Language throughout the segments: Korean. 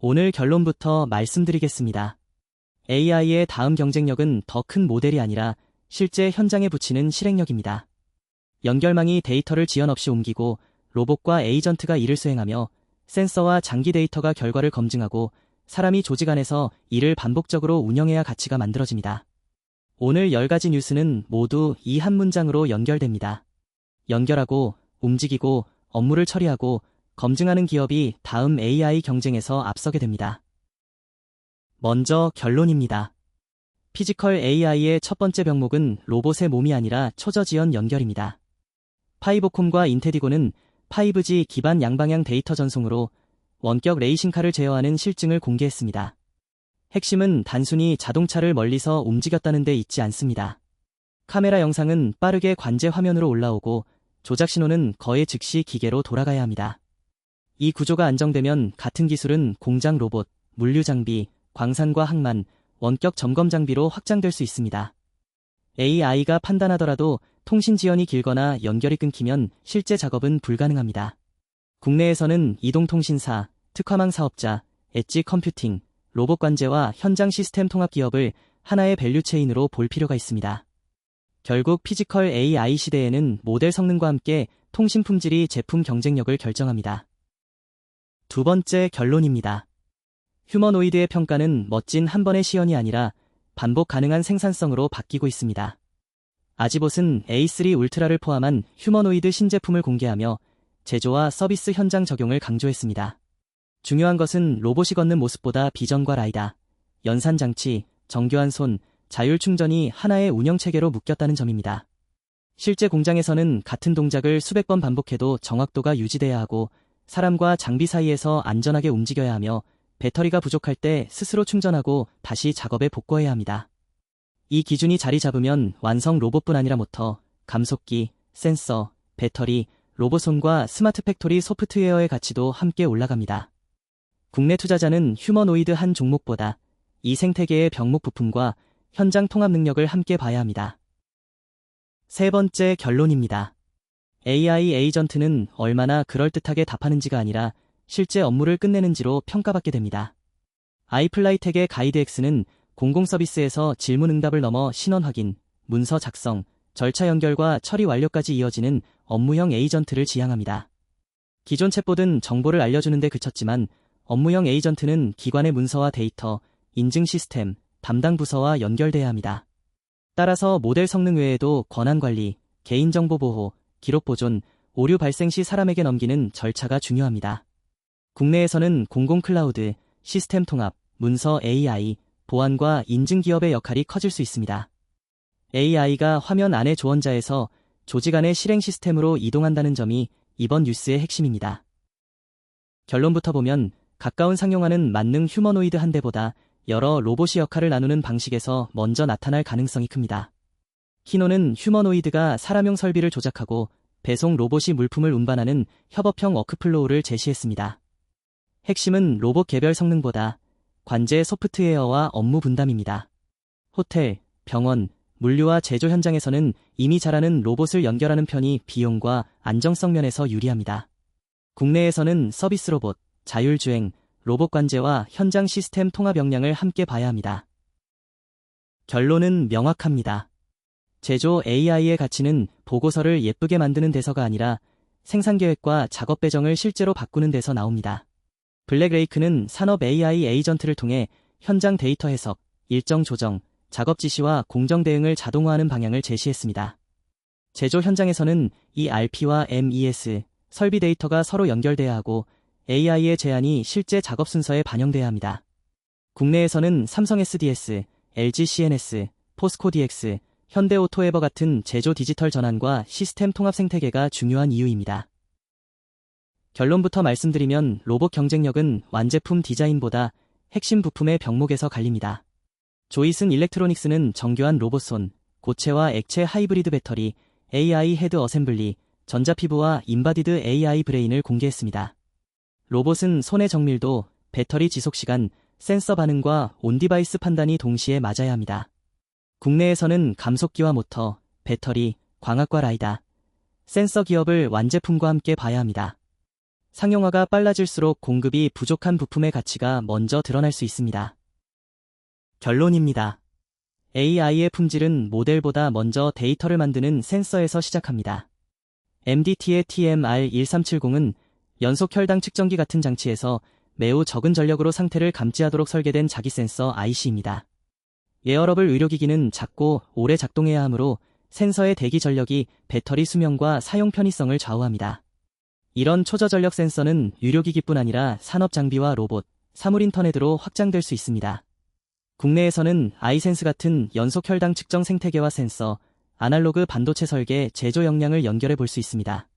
오늘 결론부터 말씀드리겠습니다. AI의 다음 경쟁력은 더 큰 모델이 아니라 실제 현장에 붙이는 실행력입니다. 연결망이 데이터를 지연 없이 옮기고 로봇과 에이전트가 이를 수행하며 센서와 장기 데이터가 결과를 검증하고 사람이 조직 안에서 이를 반복적으로 운영해야 가치가 만들어집니다. 오늘 10가지 뉴스는 모두 이 한 문장으로 연결됩니다. 연결하고, 움직이고, 업무를 처리하고, 검증하는 기업이 다음 AI 경쟁에서 앞서게 됩니다. 먼저 결론입니다. 피지컬 AI의 첫 번째 병목은 로봇의 몸이 아니라 초저지연 연결입니다. 파이보콤과 인테디고는 5G 기반 양방향 데이터 전송으로 원격 레이싱카를 제어하는 실증을 공개했습니다. 핵심은 단순히 자동차를 멀리서 움직였다는 데 있지 않습니다. 카메라 영상은 빠르게 관제 화면으로 올라오고 조작 신호는 거의 즉시 기계로 돌아가야 합니다. 이 구조가 안정되면 같은 기술은 공장 로봇, 물류 장비, 광산과 항만, 원격 점검 장비로 확장될 수 있습니다. AI가 판단하더라도 통신 지연이 길거나 연결이 끊기면 실제 작업은 불가능합니다. 국내에서는 이동통신사, 특화망 사업자, 엣지 컴퓨팅, 로봇 관제와 현장 시스템 통합 기업을 하나의 밸류체인으로 볼 필요가 있습니다. 결국 피지컬 AI 시대에는 모델 성능과 함께 통신 품질이 제품 경쟁력을 결정합니다. 두 번째 결론입니다. 휴머노이드의 평가는 멋진 한 번의 시연이 아니라 반복 가능한 생산성으로 바뀌고 있습니다. 아지봇은 A3 울트라를 포함한 휴머노이드 신제품을 공개하며 제조와 서비스 현장 적용을 강조했습니다. 중요한 것은 로봇이 걷는 모습보다 비전과 라이다, 연산 장치, 정교한 손, 자율 충전이 하나의 운영 체계로 묶였다는 점입니다. 실제 공장에서는 같은 동작을 수백 번 반복해도 정확도가 유지돼야 하고 사람과 장비 사이에서 안전하게 움직여야 하며 배터리가 부족할 때 스스로 충전하고 다시 작업에 복구해야 합니다. 이 기준이 자리 잡으면 완성 로봇뿐 아니라 모터, 감속기, 센서, 배터리, 로봇손과 스마트 팩토리 소프트웨어의 가치도 함께 올라갑니다. 국내 투자자는 휴머노이드 한 종목보다 이 생태계의 병목 부품과 현장 통합 능력을 함께 봐야 합니다. 세 번째 결론입니다. AI 에이전트는 얼마나 그럴듯하게 답하는지가 아니라 실제 업무를 끝내는지로 평가받게 됩니다. 아이플라이텍의 가이드X는 공공서비스에서 질문 응답을 넘어 신원 확인, 문서 작성, 절차 연결과 처리 완료까지 이어지는 업무형 에이전트를 지향합니다. 기존 챗봇은 정보를 알려주는 데 그쳤지만 업무형 에이전트는 기관의 문서와 데이터, 인증 시스템, 담당 부서와 연결돼야 합니다. 따라서 모델 성능 외에도 권한 관리, 개인정보 보호, 기록 보존, 오류 발생 시 사람에게 넘기는 절차가 중요합니다. 국내에서는 공공 클라우드, 시스템 통합, 문서 AI, 보안과 인증 기업의 역할이 커질 수 있습니다. AI가 화면 안의 조언자에서 조직 안의 실행 시스템으로 이동한다는 점이 이번 뉴스의 핵심입니다. 결론부터 보면 가까운 상용화는 만능 휴머노이드 한 대보다 여러 로봇이 역할을 나누는 방식에서 먼저 나타날 가능성이 큽니다. 키노는 휴머노이드가 사람용 설비를 조작하고 배송 로봇이 물품을 운반하는 협업형 워크플로우를 제시했습니다. 핵심은 로봇 개별 성능보다 관제 소프트웨어와 업무 분담입니다. 호텔, 병원, 물류와 제조 현장에서는 이미 잘하는 로봇을 연결하는 편이 비용과 안정성 면에서 유리합니다. 국내에서는 서비스 로봇, 자율주행, 로봇 관제와 현장 시스템 통합 역량을 함께 봐야 합니다. 결론은 명확합니다. 제조 AI의 가치는 보고서를 예쁘게 만드는 데서가 아니라 생산계획과 작업 배정을 실제로 바꾸는 데서 나옵니다. 블랙레이크는 산업 AI 에이전트를 통해 현장 데이터 해석, 일정 조정, 작업 지시와 공정 대응을 자동화하는 방향을 제시했습니다. 제조 현장에서는 ERP와 MES, 설비 데이터가 서로 연결돼야 하고 AI의 제안이 실제 작업 순서에 반영돼야 합니다. 국내에서는 삼성 SDS, LG CNS, 포스코 DX, 현대 오토에버 같은 제조 디지털 전환과 시스템 통합 생태계가 중요한 이유입니다. 결론부터 말씀드리면 로봇 경쟁력은 완제품 디자인보다 핵심 부품의 병목에서 갈립니다. 조이슨 일렉트로닉스는 정교한 로봇손, 고체와 액체 하이브리드 배터리, AI 헤드 어셈블리, 전자피부와 인바디드 AI 브레인을 공개했습니다. 로봇은 손의 정밀도, 배터리 지속시간, 센서 반응과 온디바이스 판단이 동시에 맞아야 합니다. 국내에서는 감속기와 모터, 배터리, 광학과 라이다, 센서 기업을 완제품과 함께 봐야 합니다. 상용화가 빨라질수록 공급이 부족한 부품의 가치가 먼저 드러날 수 있습니다. 결론입니다. AI의 품질은 모델보다 먼저 데이터를 만드는 센서에서 시작합니다. MDT의 TMR1370은 연속 혈당 측정기 같은 장치에서 매우 적은 전력으로 상태를 감지하도록 설계된 자기 센서 IC입니다. 웨어러블 의료기기는 작고 오래 작동해야 하므로 센서의 대기 전력이 배터리 수명과 사용 편의성을 좌우합니다. 이런 초저전력 센서는 의료기기뿐 아니라 산업 장비와 로봇, 사물 인터넷으로 확장될 수 있습니다. 국내에서는 아이센스 같은 연속 혈당 측정 생태계와 센서, 아날로그 반도체 설계, 제조 역량을 연결해 볼 수 있습니다.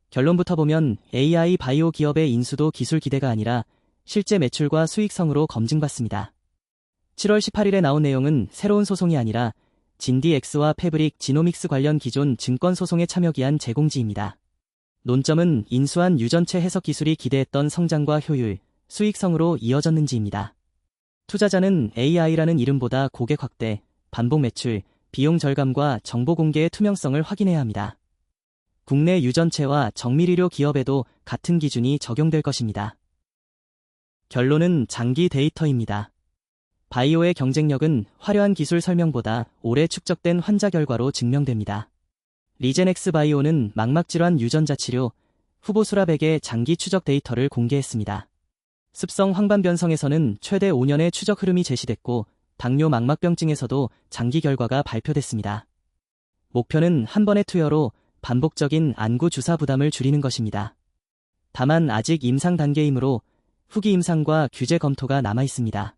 결론부터 보면 AI 바이오 기업의 인수도 기술 기대가 아니라 실제 매출과 수익성으로 검증받습니다. 7월 18일에 나온 내용은 새로운 소송이 아니라 진디엑스와 패브릭 지노믹스 관련 기존 증권 소송에 참여 기한 제공지입니다. 논점은 인수한 유전체 해석 기술이 기대했던 성장과 효율, 수익성으로 이어졌는지입니다. 투자자는 AI라는 이름보다 고객 확대, 반복 매출, 비용 절감과 정보 공개의 투명성을 확인해야 합니다. 국내 유전체와 정밀의료 기업에도 같은 기준이 적용될 것입니다. 결론은 장기 데이터입니다. 바이오의 경쟁력은 화려한 기술 설명보다 오래 축적된 환자 결과로 증명됩니다. 리제넥스 바이오는 망막질환 유전자 치료, 후보 수라 100의 장기 추적 데이터를 공개했습니다. 습성 황반변성에서는 최대 5년의 추적 흐름이 제시됐고 당뇨 망막병증에서도 장기 결과가 발표됐습니다. 목표는 한 번의 투여로 반복적인 안구 주사 부담을 줄이는 것입니다. 다만 아직 임상 단계이므로 후기 임상과 규제 검토가 남아 있습니다.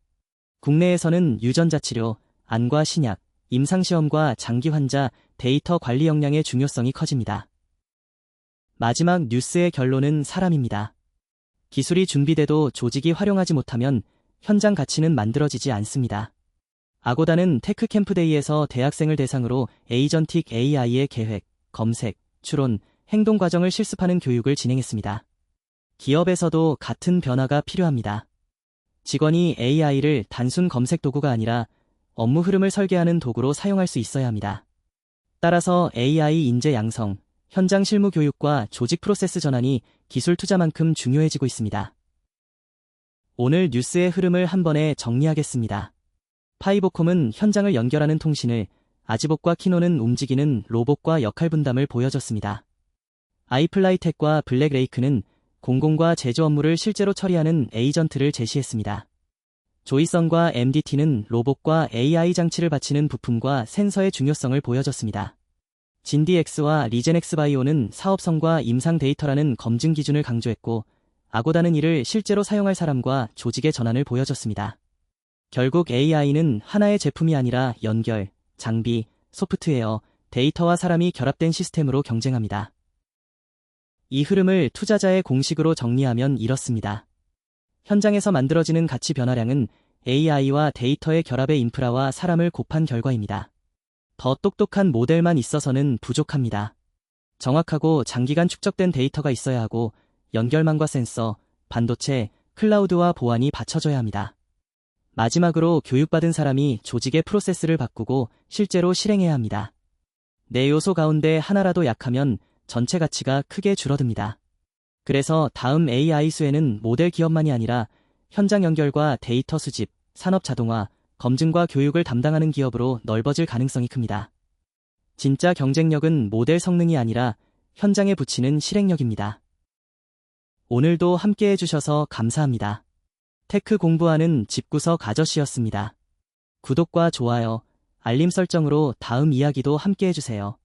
국내에서는 유전자 치료, 안과 신약, 임상시험과 장기 환자, 데이터 관리 역량의 중요성이 커집니다. 마지막 뉴스의 결론은 사람입니다. 기술이 준비돼도 조직이 활용하지 못하면 현장 가치는 만들어지지 않습니다. 아고다는 테크 캠프데이에서 대학생을 대상으로 에이전틱 AI의 계획, 검색, 추론, 행동 과정을 실습하는 교육을 진행했습니다. 기업에서도 같은 변화가 필요합니다. 직원이 AI를 단순 검색 도구가 아니라 업무 흐름을 설계하는 도구로 사용할 수 있어야 합니다. 따라서 AI 인재 양성, 현장 실무 교육과 조직 프로세스 전환이 기술 투자만큼 중요해지고 있습니다. 오늘 뉴스의 흐름을 한 번에 정리하겠습니다. 파이보콤은 현장을 연결하는 통신을, 아지봇과 키노는 움직이는 로봇과 역할 분담을 보여줬습니다. 아이플라이텍과 블랙레이크는 공공과 제조 업무를 실제로 처리하는 에이전트를 제시했습니다. 조이선과 MDT는 로봇과 AI 장치를 바치는 부품과 센서의 중요성을 보여줬습니다. 진디엑스와 리제넥스 바이오는 사업성과 임상 데이터라는 검증 기준을 강조했고, 아고다는 이를 실제로 사용할 사람과 조직의 전환을 보여줬습니다. 결국 AI는 하나의 제품이 아니라 연결, 장비, 소프트웨어, 데이터와 사람이 결합된 시스템으로 경쟁합니다. 이 흐름을 투자자의 공식으로 정리하면 이렇습니다. 현장에서 만들어지는 가치 변화량은 AI와 데이터의 결합의 인프라와 사람을 곱한 결과입니다. 더 똑똑한 모델만 있어서는 부족합니다. 정확하고 장기간 축적된 데이터가 있어야 하고 연결망과 센서, 반도체, 클라우드와 보안이 받쳐져야 합니다. 마지막으로 교육받은 사람이 조직의 프로세스를 바꾸고 실제로 실행해야 합니다. 네 요소 가운데 하나라도 약하면 전체 가치가 크게 줄어듭니다. 그래서 다음 AI 수혜는 모델 기업만이 아니라 현장 연결과 데이터 수집, 산업 자동화, 검증과 교육을 담당하는 기업으로 넓어질 가능성이 큽니다. 진짜 경쟁력은 모델 성능이 아니라 현장에 붙이는 실행력입니다. 오늘도 함께 해주셔서 감사합니다. 테크 공부하는 집구석 아저씨였습니다. 구독과 좋아요, 알림 설정으로 다음 이야기도 함께 해주세요.